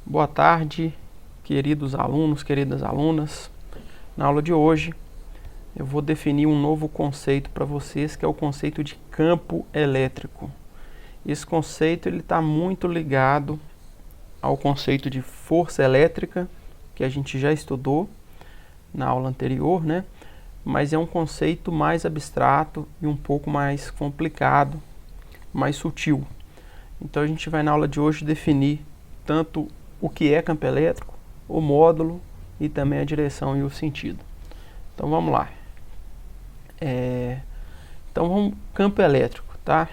Boa tarde, queridos alunos, queridas alunas. Na aula de hoje, eu vou definir um novo conceito para vocês, que é o conceito de campo elétrico. Esse conceito está muito ligado ao conceito de força elétrica, que a gente já estudou na aula anterior, né? Mas é um conceito mais abstrato e um pouco mais complicado, mais sutil. Então a gente vai na aula de hoje definir tanto o que é campo elétrico, o módulo e também a direção e o sentido. Então vamos lá. Campo elétrico, tá?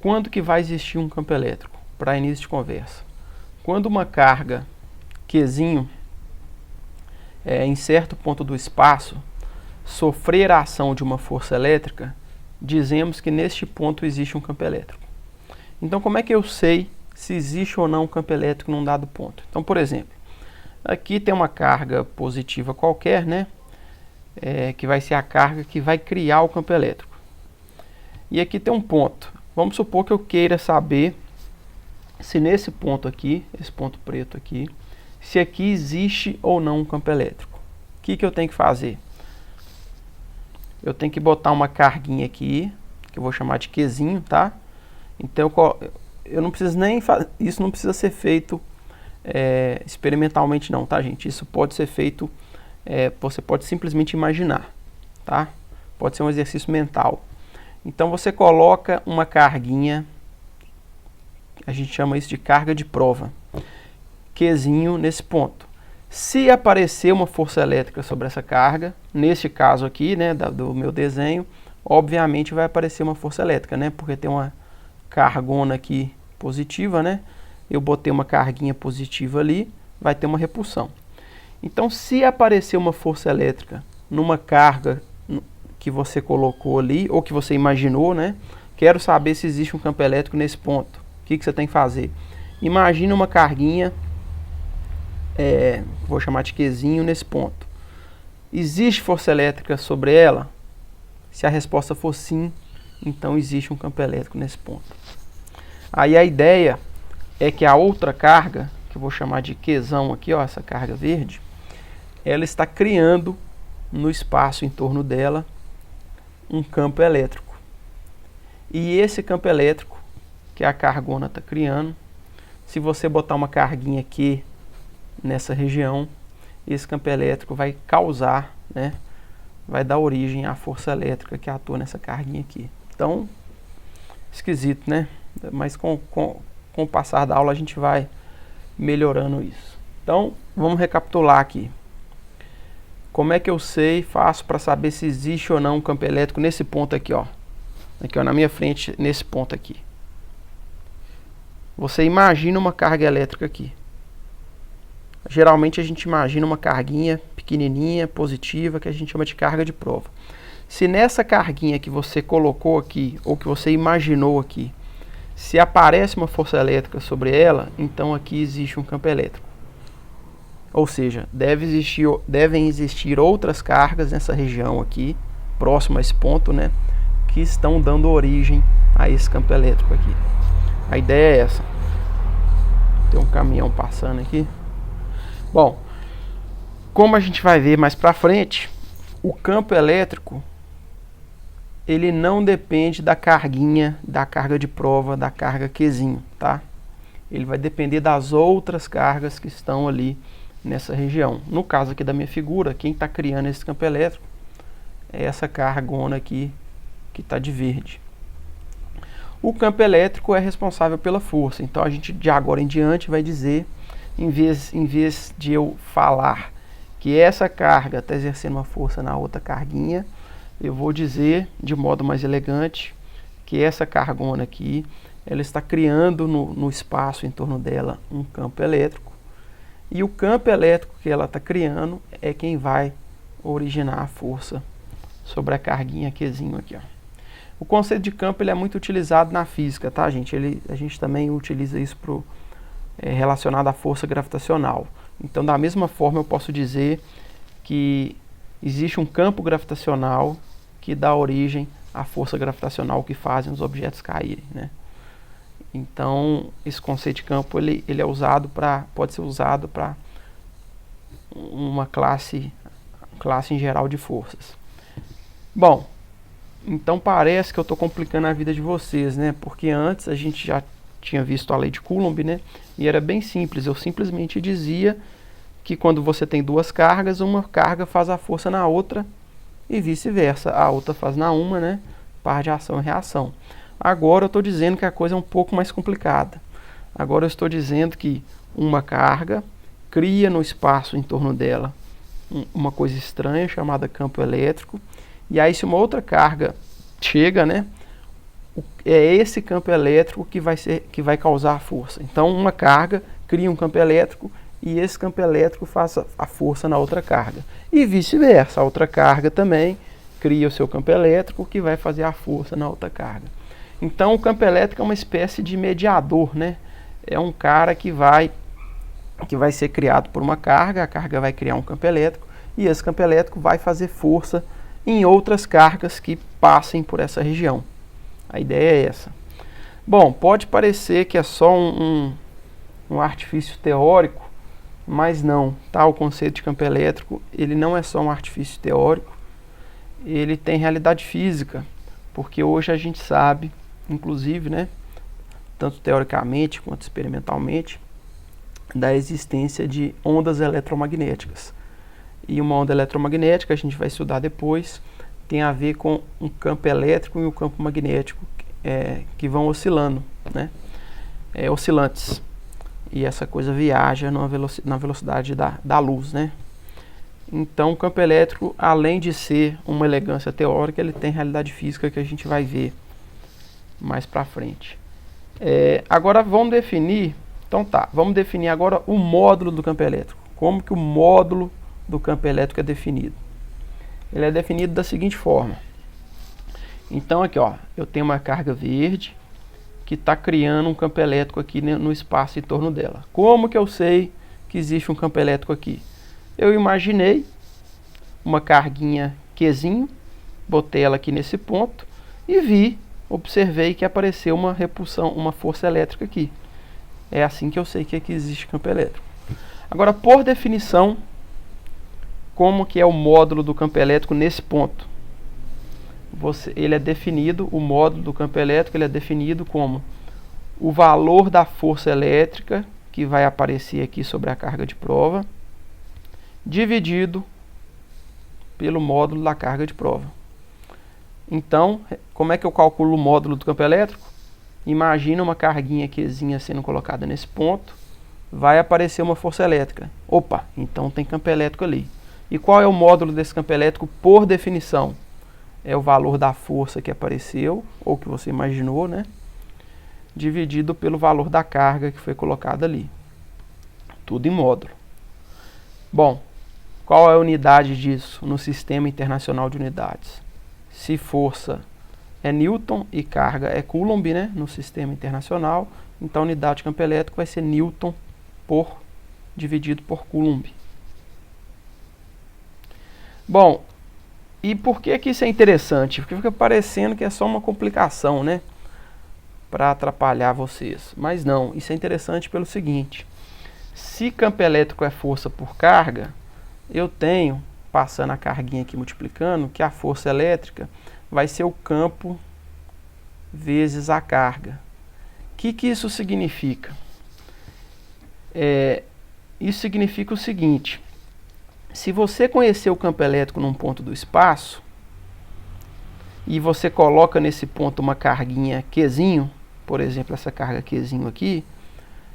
Quando que vai existir um campo elétrico? Para início de conversa. Quando uma carga Qzinho em certo ponto do espaço sofrer a ação de uma força elétrica, dizemos que neste ponto existe um campo elétrico. Então como é que eu sei se existe ou não um campo elétrico num dado ponto? Então, por exemplo, aqui tem uma carga positiva qualquer, né? Que vai ser a carga que vai criar o campo elétrico. E aqui tem um ponto. Vamos supor que eu queira saber se nesse ponto aqui, esse ponto preto aqui, se aqui existe ou não um campo elétrico. O que eu tenho que fazer? Eu tenho que botar uma carguinha aqui, que eu vou chamar de Qzinho, tá? Então eu não preciso nem fazer, isso não precisa ser feito experimentalmente não, tá, gente? Isso pode ser feito, você pode simplesmente imaginar, tá? Pode ser um exercício mental. Então você coloca uma carguinha, a gente chama isso de carga de prova, Qzinho nesse ponto. Se aparecer uma força elétrica sobre essa carga, neste caso aqui, né, do meu desenho, obviamente vai aparecer uma força elétrica, né? Porque tem uma cargona aqui positiva, né? Eu botei uma carguinha positiva ali, vai ter uma repulsão. Então, se aparecer uma força elétrica numa carga que você colocou ali, ou que você imaginou, né? Quero saber se existe um campo elétrico nesse ponto. O que você tem que fazer? Imagina uma carguinha, vou chamar de Qzinho nesse ponto. Existe força elétrica sobre ela? Se a resposta for sim, então existe um campo elétrico nesse ponto. Aí a ideia é que a outra carga, que eu vou chamar de Qzão aqui, ó, essa carga verde, ela está criando no espaço em torno dela um campo elétrico. E esse campo elétrico que a cargona está criando, se você botar uma carguinha aqui nessa região, esse campo elétrico vai causar, né, vai dar origem à força elétrica que atua nessa carguinha aqui. Então, esquisito, né? Mas com o passar da aula a gente vai melhorando isso. Então, vamos recapitular aqui. Como é que eu faço para saber se existe ou não um campo elétrico nesse ponto aqui, ó. Aqui, ó, na minha frente, nesse ponto aqui. Você imagina uma carga elétrica aqui. Geralmente a gente imagina uma carguinha pequenininha, positiva, que a gente chama de carga de prova. Se nessa carguinha que você colocou aqui, ou que você imaginou aqui, se aparece uma força elétrica sobre ela, então aqui existe um campo elétrico. Ou seja, devem existir outras cargas nessa região aqui, próximo a esse ponto, né, que estão dando origem a esse campo elétrico aqui. A ideia é essa. Tem um caminhão passando aqui. Bom, como a gente vai ver mais pra frente, o campo elétrico ele não depende da carguinha, da carga de prova, da carga Qzinho, tá? Ele vai depender das outras cargas que estão ali nessa região. No caso aqui da minha figura, quem está criando esse campo elétrico é essa cargona aqui que está de verde. O campo elétrico é responsável pela força, então a gente de agora em diante vai dizer, em vez de eu falar que essa carga está exercendo uma força na outra carguinha, eu vou dizer de modo mais elegante que essa cargona aqui, ela está criando no espaço em torno dela um campo elétrico, e o campo elétrico que ela está criando é quem vai originar a força sobre a carguinha Qzinho aqui, ó. O conceito de campo ele é muito utilizado na física, tá, gente? A gente também utiliza isso relacionado à força gravitacional. Então, da mesma forma, eu posso dizer que existe um campo gravitacional que dá origem à força gravitacional que fazem os objetos caírem, né? Então, esse conceito de campo ele é usado pode ser usado para uma classe em geral de forças. Bom, então parece que eu estou complicando a vida de vocês, né? Porque antes a gente já tinha visto a lei de Coulomb, né? E era bem simples. Eu simplesmente dizia que quando você tem duas cargas, uma carga faz a força na outra e vice-versa. A outra faz na uma, né? Par de ação e reação. Agora eu estou dizendo que a coisa é um pouco mais complicada. Agora eu estou dizendo que uma carga cria no espaço em torno dela uma coisa estranha chamada campo elétrico. E aí se uma outra carga chega, né? É esse campo elétrico que vai causar a força. Então uma carga cria um campo elétrico e esse campo elétrico faz a força na outra carga. E vice-versa, a outra carga também cria o seu campo elétrico que vai fazer a força na outra carga. Então o campo elétrico é uma espécie de mediador, né? É um cara que vai ser criado por uma carga, a carga vai criar um campo elétrico e esse campo elétrico vai fazer força em outras cargas que passem por essa região. A ideia é essa. Bom, pode parecer que é só um artifício teórico, mas não, tá? O conceito de campo elétrico, ele não é só um artifício teórico, ele tem realidade física, porque hoje a gente sabe, inclusive, né, tanto teoricamente quanto experimentalmente, da existência de ondas eletromagnéticas. E uma onda eletromagnética, a gente vai estudar depois, tem a ver com um campo elétrico e um campo magnético que vão oscilando, né? Oscilantes. E essa coisa viaja na velocidade da luz, né? Então o campo elétrico, além de ser uma elegância teórica, ele tem realidade física que a gente vai ver mais pra frente. Agora vamos definir, vamos definir agora o módulo do campo elétrico. Como que o módulo do campo elétrico é definido? Ele é definido da seguinte forma. Então aqui, ó, eu tenho uma carga verde que está criando um campo elétrico aqui no espaço em torno dela. Como que eu sei que existe um campo elétrico aqui? Eu imaginei uma carguinha Qzinho, botei ela aqui nesse ponto e observei que apareceu uma repulsão, uma força elétrica aqui. É assim que eu sei que aqui existe campo elétrico. Agora, por definição, como que é o módulo do campo elétrico nesse ponto? Ele é definido, o módulo do campo elétrico, ele é definido como o valor da força elétrica que vai aparecer aqui sobre a carga de prova, dividido pelo módulo da carga de prova. Então, como é que eu calculo o módulo do campo elétrico? Imagina uma carguinha Qzinha sendo colocada nesse ponto, vai aparecer uma força elétrica. Opa, então tem campo elétrico ali. E qual é o módulo desse campo elétrico por definição? É o valor da força que apareceu, ou que você imaginou, né? Dividido pelo valor da carga que foi colocada ali. Tudo em módulo. Bom, qual é a unidade disso no Sistema Internacional de Unidades? Se força é Newton e carga é Coulomb, né? No Sistema Internacional, então a unidade de campo elétrico vai ser Newton dividido por Coulomb. Bom, e por que isso é interessante? Porque fica parecendo que é só uma complicação, né? Para atrapalhar vocês. Mas não, isso é interessante pelo seguinte. Se campo elétrico é força por carga, eu tenho, passando a carguinha aqui multiplicando, que a força elétrica vai ser o campo vezes a carga. O que isso significa? Isso significa o seguinte. Se você conhecer o campo elétrico num ponto do espaço e você coloca nesse ponto uma carguinha Qzinho, por exemplo, essa carga Qzinho aqui,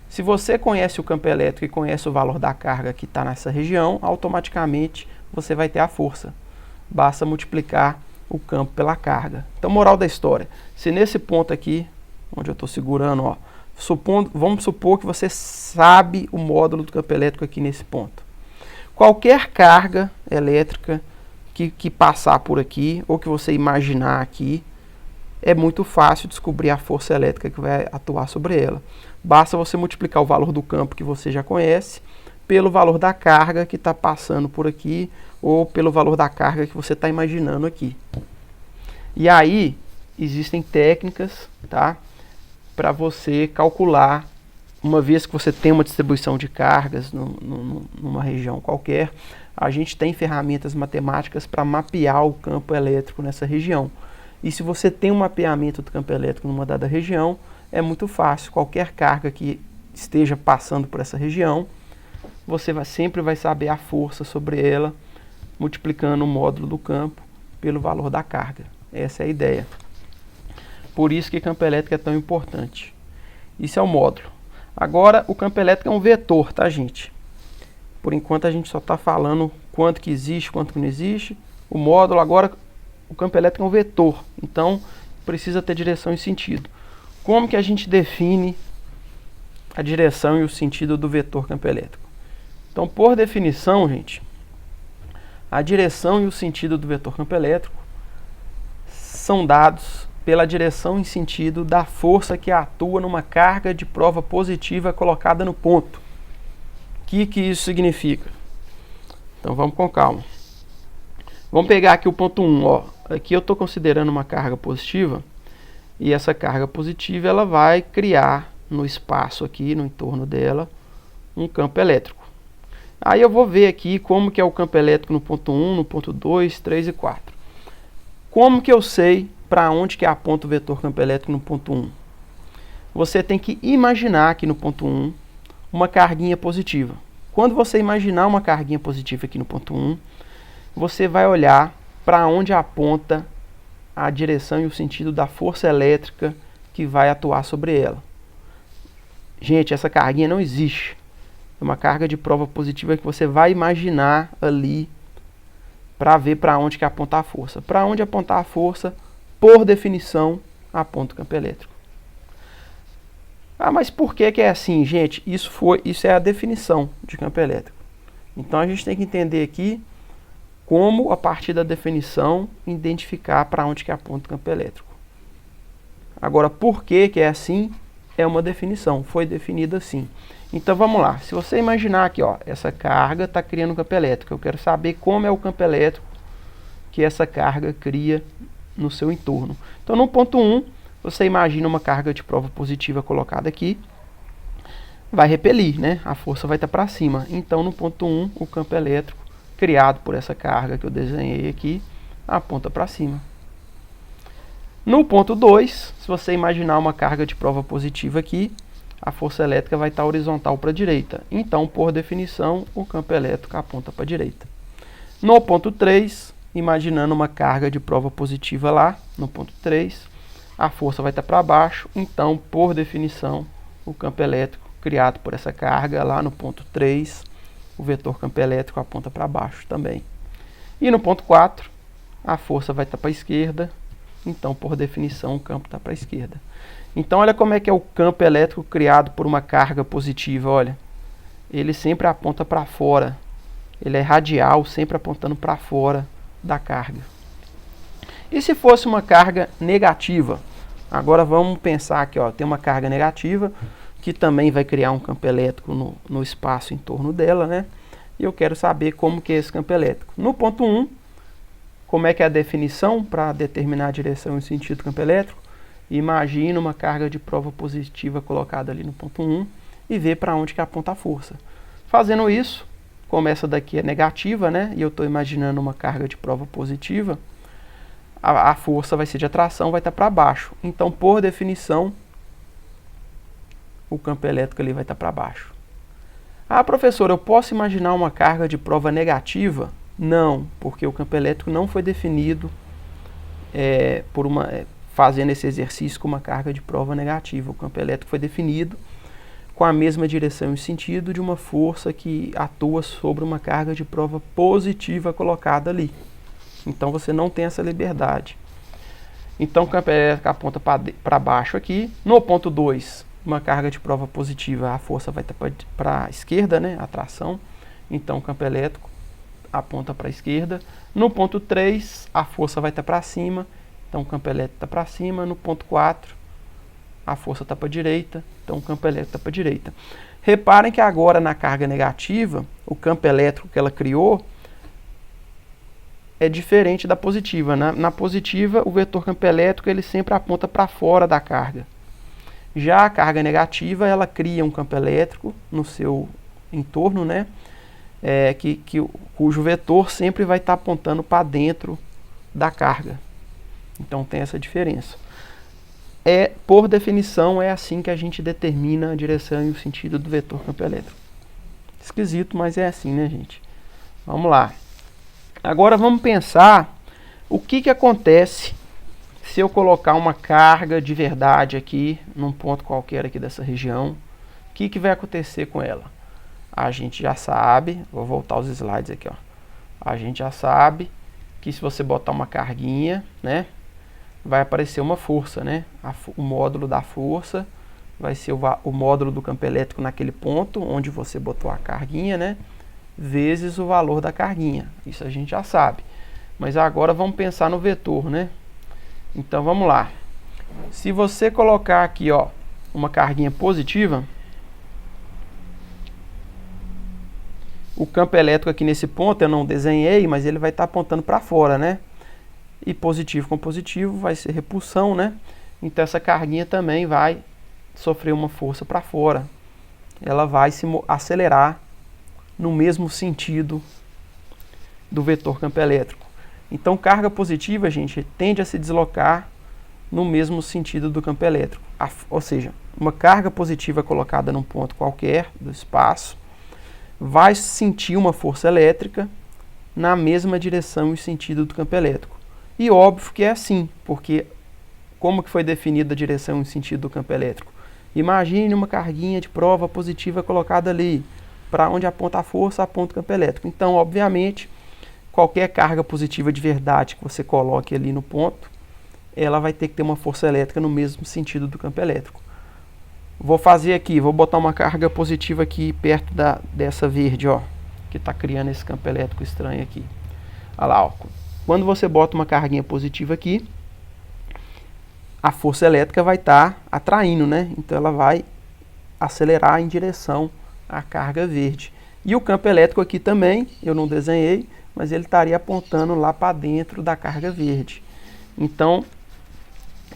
se você conhece o campo elétrico e conhece o valor da carga que está nessa região, automaticamente você vai ter a força. Basta multiplicar o campo pela carga. Então, moral da história, se nesse ponto aqui, onde eu estou segurando, ó, vamos supor que você sabe o módulo do campo elétrico aqui nesse ponto. Qualquer carga elétrica que passar por aqui, ou que você imaginar aqui, é muito fácil descobrir a força elétrica que vai atuar sobre ela. Basta você multiplicar o valor do campo que você já conhece pelo valor da carga que está passando por aqui, ou pelo valor da carga que você está imaginando aqui. E aí, existem técnicas, tá, para você calcular, uma vez que você tem uma distribuição de cargas numa região qualquer, a gente tem ferramentas matemáticas para mapear o campo elétrico nessa região. E se você tem um mapeamento do campo elétrico numa dada região, é muito fácil. Qualquer carga que esteja passando por essa região, você sempre vai saber a força sobre ela, multiplicando o módulo do campo pelo valor da carga. Essa é a ideia. Por isso que campo elétrico é tão importante. Isso é o módulo. Agora, o campo elétrico é um vetor, tá, gente? Por enquanto a gente só está falando quanto que existe, quanto que não existe. O módulo, agora, o campo elétrico é um vetor. Então, precisa ter direção e sentido. Como que a gente define a direção e o sentido do vetor campo elétrico? Então, por definição, gente, a direção e o sentido do vetor campo elétrico são dados pela direção e sentido da força que atua numa carga de prova positiva colocada no ponto. O que isso significa? Então vamos com calma. Vamos pegar aqui o ponto 1. Ó. Aqui eu estou considerando uma carga positiva, e essa carga positiva ela vai criar no espaço aqui, no entorno dela, um campo elétrico. Aí eu vou ver aqui como que é o campo elétrico no ponto 1, no ponto 2, 3 e 4. Como que eu sei para onde que aponta o vetor campo elétrico no ponto 1? Você tem que imaginar aqui no ponto 1 uma carguinha positiva. Quando você imaginar uma carguinha positiva aqui no ponto 1, você vai olhar para onde aponta a direção e o sentido da força elétrica que vai atuar sobre ela. Gente, essa carguinha não existe. É uma carga de prova positiva que você vai imaginar ali para ver para onde que aponta a força. Para onde apontar a força, por definição, aponta o campo elétrico. Ah, mas por que que é assim, gente? Isso é a definição de campo elétrico. Então a gente tem que entender aqui como, a partir da definição, identificar para onde que aponta o campo elétrico. Agora, por que que é assim? É uma definição, foi definida assim. Então vamos lá, se você imaginar aqui, ó, essa carga está criando um campo elétrico, eu quero saber como é o campo elétrico que essa carga cria no seu entorno. Então no ponto 1, você imagina uma carga de prova positiva colocada aqui, vai repelir, né? A força vai estar para cima. Então no ponto 1, o campo elétrico criado por essa carga que eu desenhei aqui, aponta para cima. No ponto 2, se você imaginar uma carga de prova positiva aqui, a força elétrica vai estar horizontal para a direita. Então, por definição, o campo elétrico aponta para a direita. No ponto 3, imaginando uma carga de prova positiva lá, no ponto 3, a força vai estar para baixo. Então, por definição, o campo elétrico criado por essa carga lá no ponto 3, o vetor campo elétrico aponta para baixo também. E no ponto 4, a força vai estar para a esquerda. Então, por definição, o campo está para a esquerda. Então, olha como é que é o campo elétrico criado por uma carga positiva. Olha, ele sempre aponta para fora. Ele é radial, sempre apontando para fora da carga. E se fosse uma carga negativa? Agora vamos pensar aqui, ó, tem uma carga negativa que também vai criar um campo elétrico no espaço em torno dela, né? E eu quero saber como que é esse campo elétrico. No ponto 1, como é que é a definição para determinar a direção e o sentido do campo elétrico? Imagina uma carga de prova positiva colocada ali no ponto 1 e vê para onde que aponta a força. Fazendo isso, como essa daqui é negativa, né? E eu estou imaginando uma carga de prova positiva, a força vai ser de atração, vai estar para baixo. Então, por definição, o campo elétrico ali vai estar para baixo. Ah, professor, eu posso imaginar uma carga de prova negativa? Não, porque o campo elétrico não foi definido fazendo esse exercício com uma carga de prova negativa. O campo elétrico foi definido com a mesma direção e sentido de uma força que atua sobre uma carga de prova positiva colocada ali. Então você não tem essa liberdade. Então o campo elétrico aponta para baixo aqui. No ponto 2, uma carga de prova positiva, a força vai estar para a esquerda, né? A tração. Então o campo elétrico aponta para a esquerda. No ponto 3, a força vai estar para cima. Então o campo elétrico está para cima. No ponto 4, a força está para a direita. Então o campo elétrico está para a direita. Reparem que agora na carga negativa, o campo elétrico que ela criou é diferente da positiva. Na positiva, o vetor campo elétrico ele sempre aponta para fora da carga. Já a carga negativa, ela cria um campo elétrico no seu entorno, né? Cujo vetor sempre vai estar apontando para dentro da carga. Então tem essa diferença. Por definição, é assim que a gente determina a direção e o sentido do vetor campo elétrico. Esquisito, mas é assim, né, gente? Vamos lá. Agora vamos pensar o que acontece se eu colocar uma carga de verdade aqui, num ponto qualquer aqui dessa região. O que vai acontecer com ela? A gente já sabe, vou voltar os slides aqui, ó. A gente já sabe que se você botar uma carguinha, né, vai aparecer uma força, né? O módulo da força vai ser o módulo do campo elétrico naquele ponto onde você botou a carguinha, né? Vezes o valor da carguinha. Isso a gente já sabe. Mas agora vamos pensar no vetor, né? Então vamos lá. Se você colocar aqui, ó, uma carguinha positiva, o campo elétrico aqui nesse ponto eu não desenhei, mas ele vai estar apontando para fora, né? E positivo com positivo vai ser repulsão, né? Então essa carguinha também vai sofrer uma força para fora. Ela vai se acelerar no mesmo sentido do vetor campo elétrico. Então carga positiva, gente, tende a se deslocar no mesmo sentido do campo elétrico. Ou seja, uma carga positiva colocada num ponto qualquer do espaço vai sentir uma força elétrica na mesma direção e sentido do campo elétrico. E óbvio que é assim, porque como que foi definida a direção e sentido do campo elétrico? Imagine uma carguinha de prova positiva colocada ali, para onde aponta a força, aponta o campo elétrico. Então, obviamente, qualquer carga positiva de verdade que você coloque ali no ponto, ela vai ter que ter uma força elétrica no mesmo sentido do campo elétrico. Vou fazer aqui, vou botar uma carga positiva aqui perto dessa verde, ó, que está criando esse campo elétrico estranho aqui. Olha lá, ó. Quando você bota uma carguinha positiva aqui, a força elétrica vai estar atraindo, né? Então ela vai acelerar em direção à carga verde. E o campo elétrico aqui também, eu não desenhei, mas ele estaria apontando lá para dentro da carga verde. Então,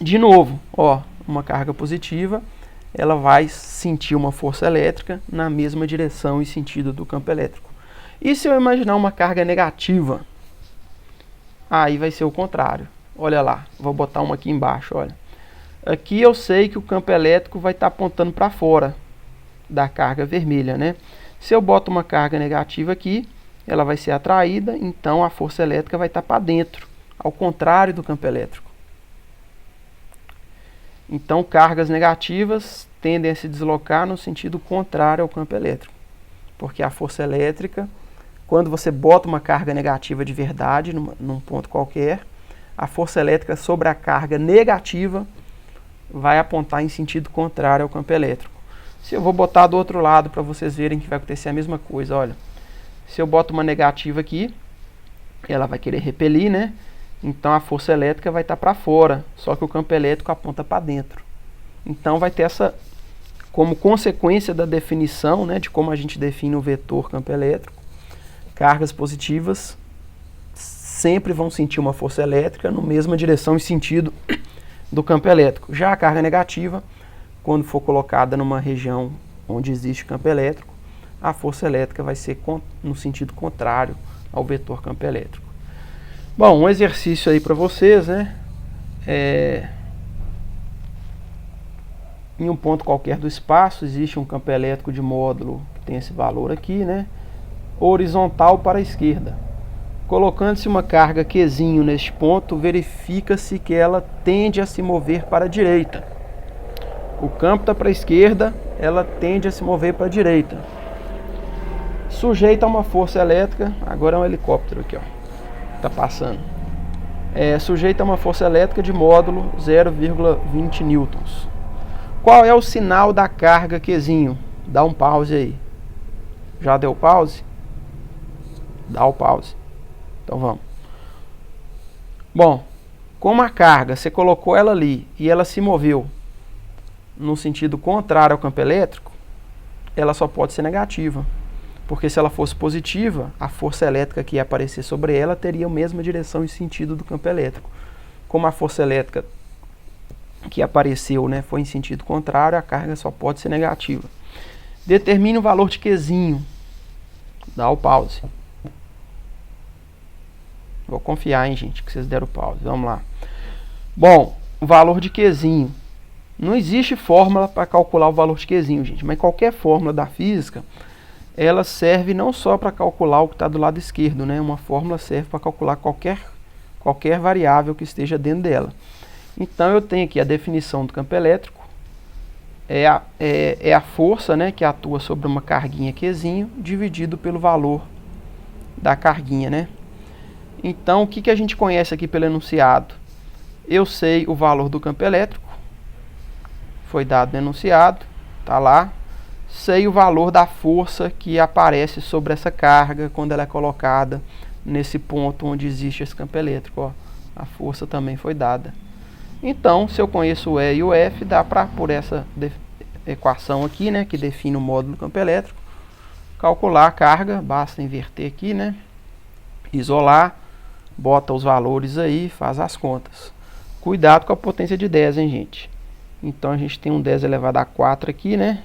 de novo, ó, uma carga positiva, ela vai sentir uma força elétrica na mesma direção e sentido do campo elétrico. E se eu imaginar uma carga negativa? Aí vai ser o contrário. Olha lá, vou botar uma aqui embaixo, olha. Aqui eu sei que o campo elétrico vai estar apontando para fora da carga vermelha, né? Se eu boto uma carga negativa aqui, ela vai ser atraída, então a força elétrica vai estar para dentro, ao contrário do campo elétrico. Então cargas negativas tendem a se deslocar no sentido contrário ao campo elétrico, porque a força elétrica, quando você bota uma carga negativa de verdade num ponto qualquer, a força elétrica sobre a carga negativa vai apontar em sentido contrário ao campo elétrico. Se eu vou botar do outro lado para vocês verem que vai acontecer a mesma coisa, olha. Se eu boto uma negativa aqui, ela vai querer repelir, né? Então a força elétrica vai estar para fora, só que o campo elétrico aponta para dentro. Então vai ter essa, como consequência da definição, né, de como a gente define o vetor campo elétrico, cargas positivas sempre vão sentir uma força elétrica na mesma direção e sentido do campo elétrico. Já a carga negativa, quando for colocada numa região onde existe campo elétrico, a força elétrica vai ser no sentido contrário ao vetor campo elétrico. Bom, um exercício aí para vocês, né? Em um ponto qualquer do espaço existe um campo elétrico de módulo que tem esse valor aqui, né? Horizontal para a esquerda. Colocando-se uma carga Qzinho neste ponto, verifica-se que ela tende a se mover para a direita. O campo está para a esquerda, ela tende a se mover para a direita. Sujeita a uma força elétrica, agora é um helicóptero aqui, ó, está passando. Sujeita a uma força elétrica de módulo 0,20 newtons. Qual é o sinal da carga Qzinho? Dá um pause aí. Já deu pause? Dá o pause. Então vamos. Bom, como a carga, você colocou ela ali e ela se moveu no sentido contrário ao campo elétrico, ela só pode ser negativa. Porque se ela fosse positiva, a força elétrica que ia aparecer sobre ela teria a mesma direção e sentido do campo elétrico. Como a força elétrica que apareceu, né, foi em sentido contrário, a carga só pode ser negativa. Determine o valor de Qzinho. Dá o pause. Vou confiar, hein, gente, que vocês deram pause. Vamos lá. Bom, o valor de Qzinho. Não existe fórmula para calcular o valor de Qzinho, gente, mas qualquer fórmula da física, ela serve não só para calcular o que está do lado esquerdo, né? Uma fórmula serve para calcular qualquer variável que esteja dentro dela. Então eu tenho aqui a definição do campo elétrico, é a força, né, que atua sobre uma carguinha Qzinho, dividido pelo valor da carguinha, né? Então o que a gente conhece aqui pelo enunciado? Eu sei o valor do campo elétrico, foi dado no enunciado, tá lá. Sei o valor da força que aparece sobre essa carga quando ela é colocada nesse ponto onde existe esse campo elétrico, ó. A força também foi dada. Então, se eu conheço o E e o F, dá para, por essa equação aqui, né, que define o módulo do campo elétrico, calcular a carga. Basta inverter aqui, né, isolar, bota os valores aí, faz as contas. Cuidado com a potência de 10, hein, gente. Então a gente tem um 10 elevado a 4 aqui, né?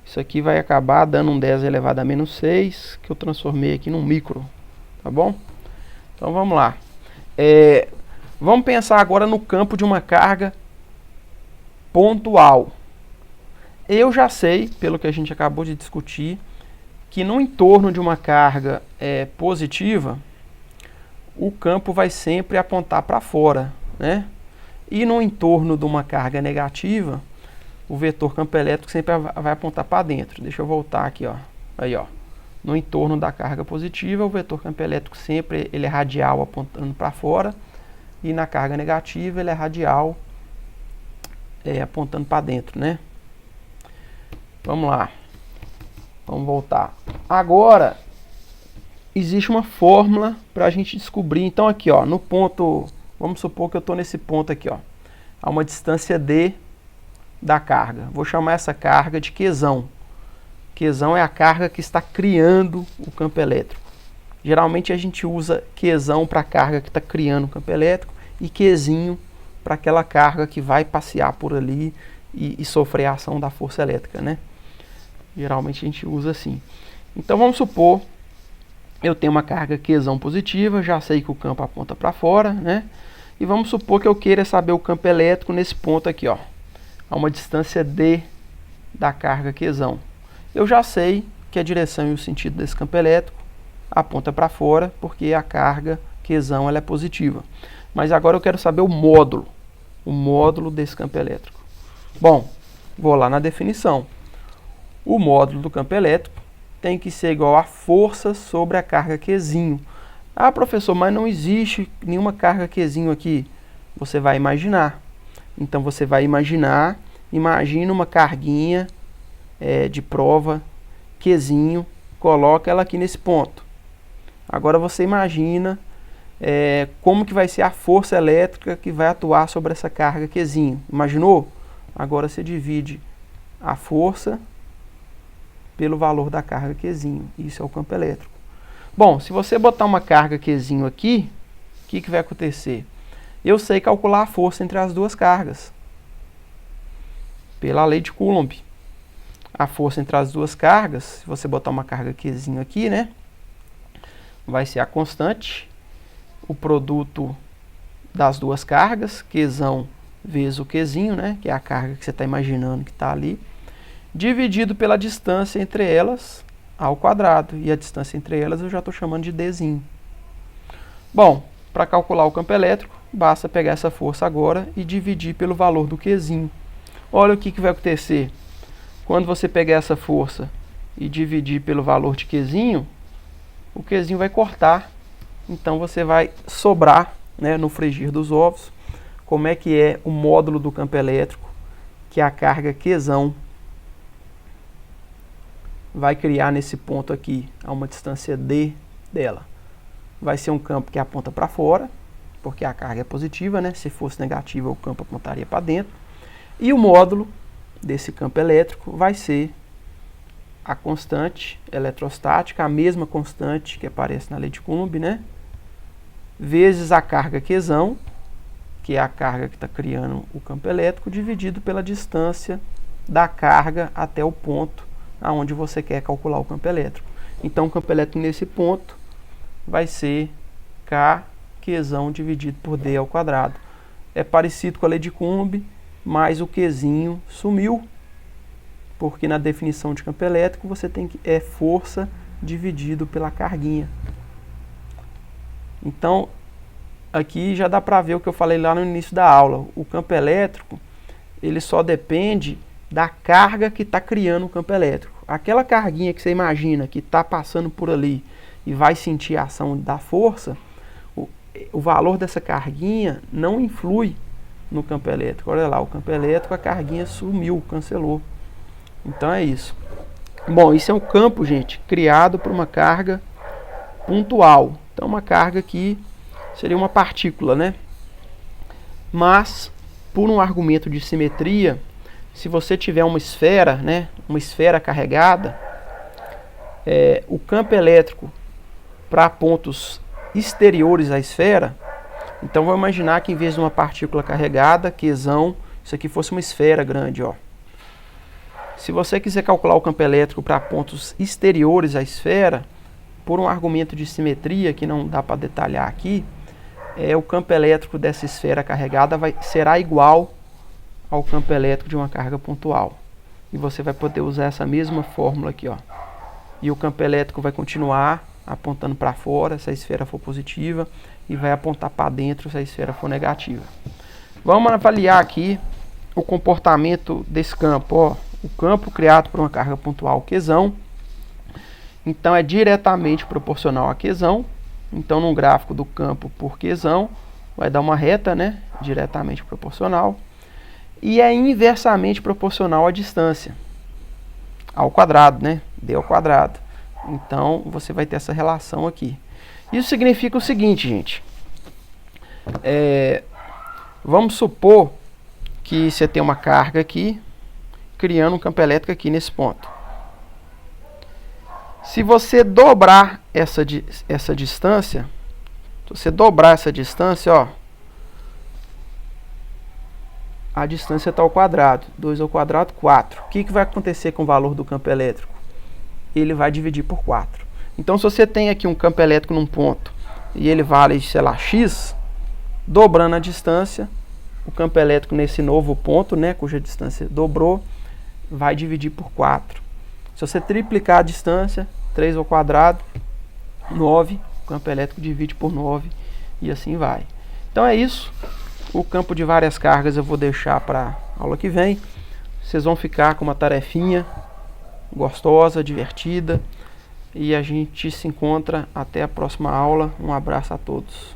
Isso aqui vai acabar dando um 10 elevado a menos 6, que eu transformei aqui num micro, tá bom? Então vamos lá. Vamos pensar agora no campo de uma carga pontual. Eu já sei, pelo que a gente acabou de discutir, que no entorno de uma carga positiva, o campo vai sempre apontar para fora, né? E no entorno de uma carga negativa, o vetor campo elétrico sempre vai apontar para dentro. Deixa eu voltar aqui, ó. Aí, ó. No entorno da carga positiva, o vetor campo elétrico sempre ele é radial apontando para fora, e na carga negativa ele é radial apontando para dentro, né? Vamos lá. Vamos voltar. Agora existe uma fórmula para a gente descobrir. Então aqui, ó, no ponto, vamos supor que eu estou nesse ponto aqui, ó, a uma distância d da carga. Vou chamar essa carga de Qzão. Qzão é a carga que está criando o campo elétrico. Geralmente a gente usa Qzão para a carga que está criando o campo elétrico e Qzinho para aquela carga que vai passear por ali e sofrer a ação da força elétrica, né? Geralmente a gente usa assim. Então vamos supor, eu tenho uma carga Qzão positiva, já sei que o campo aponta para fora, né? E vamos supor que eu queira saber o campo elétrico nesse ponto aqui, ó, a uma distância d da carga Qzão. Eu já sei que a direção e o sentido desse campo elétrico aponta para fora, porque a carga Qzão ela é positiva. Mas agora eu quero saber o módulo desse campo elétrico. Bom, vou lá na definição. O módulo do campo elétrico tem que ser igual a força sobre a carga Qzinho. Ah, professor, mas não existe nenhuma carga Qzinho aqui. Você vai imaginar. Então você vai imagina uma carguinha de prova Qzinho, coloca ela aqui nesse ponto. Agora você imagina como que vai ser a força elétrica que vai atuar sobre essa carga Qzinho. Imaginou? Agora você divide a força pelo valor da carga Qzinho. Isso é o campo elétrico. Bom, se você botar uma carga Qzinho aqui, o que vai acontecer? Eu sei calcular a força entre as duas cargas, pela lei de Coulomb. A força entre as duas cargas, se você botar uma carga Qzinho aqui, né, vai ser a constante, o produto das duas cargas, Qzão vezes o Qzinho, né, que é a carga que você está imaginando que está ali, dividido pela distância entre elas ao quadrado. E a distância entre elas eu já estou chamando de Dzinho. Bom, para calcular o campo elétrico, basta pegar essa força agora e dividir pelo valor do Qzinho. Olha o que vai acontecer. Quando você pegar essa força e dividir pelo valor de Qzinho, o Qzinho vai cortar. Então você vai sobrar, né, no frigir dos ovos, como é que é o módulo do campo elétrico, que a carga Qzão vai criar nesse ponto aqui, a uma distância d dela. Vai ser um campo que aponta para fora, porque a carga é positiva, né? Se fosse negativa, o campo apontaria para dentro. E o módulo desse campo elétrico vai ser a constante eletrostática, a mesma constante que aparece na lei de Coulomb, né? Vezes a carga Qzão, que é a carga que está criando o campo elétrico, dividido pela distância da carga até o ponto aonde você quer calcular o campo elétrico. Então, o campo elétrico nesse ponto vai ser K Qzão dividido por D ao quadrado. É parecido com a lei de Coulomb, mas o Qzinho sumiu, porque na definição de campo elétrico você tem que força dividido pela carguinha. Então, aqui já dá para ver o que eu falei lá no início da aula. O campo elétrico, ele só depende da carga que está criando o campo elétrico. Aquela carguinha que você imagina que está passando por ali e vai sentir a ação da força, o valor dessa carguinha não influi no campo elétrico. Olha lá, o campo elétrico, a carguinha sumiu, cancelou. Então é isso. Bom, isso é um campo, gente, criado por uma carga pontual. Então uma carga que seria uma partícula, né? Mas, por um argumento de simetria, se você tiver uma esfera, né, uma esfera carregada, o campo elétrico para pontos exteriores à esfera, então vamos imaginar que em vez de uma partícula carregada, Qzão, isso aqui fosse uma esfera grande, ó. Se você quiser calcular o campo elétrico para pontos exteriores à esfera, por um argumento de simetria que não dá para detalhar aqui, o campo elétrico dessa esfera carregada será igual ao campo elétrico de uma carga pontual. E você vai poder usar essa mesma fórmula aqui, ó. E o campo elétrico vai continuar apontando para fora se a esfera for positiva e vai apontar para dentro se a esfera for negativa. Vamos avaliar aqui o comportamento desse campo, ó. O campo criado por uma carga pontual Qzão, então é diretamente proporcional a Qzão. Então no gráfico do campo por Qzão vai dar uma reta, né, diretamente proporcional, e é inversamente proporcional à distância ao quadrado, né, d ao quadrado. Então você vai ter essa relação aqui. Isso significa o seguinte, gente. Vamos supor que você tem uma carga aqui criando um campo elétrico aqui nesse ponto. Se você dobrar essa distância, se você dobrar essa distância, ó, a distância está ao quadrado. 2 ao quadrado, 4. O que vai acontecer com o valor do campo elétrico? Ele vai dividir por 4. Então, se você tem aqui um campo elétrico num ponto e ele vale, sei lá, x, dobrando a distância, o campo elétrico nesse novo ponto, né, cuja distância dobrou, vai dividir por 4. Se você triplicar a distância, 3 ao quadrado, 9, o campo elétrico divide por 9 e assim vai. Então é isso. O campo de várias cargas eu vou deixar para a aula que vem. Vocês vão ficar com uma tarefinha gostosa, divertida. E a gente se encontra até a próxima aula. Um abraço a todos.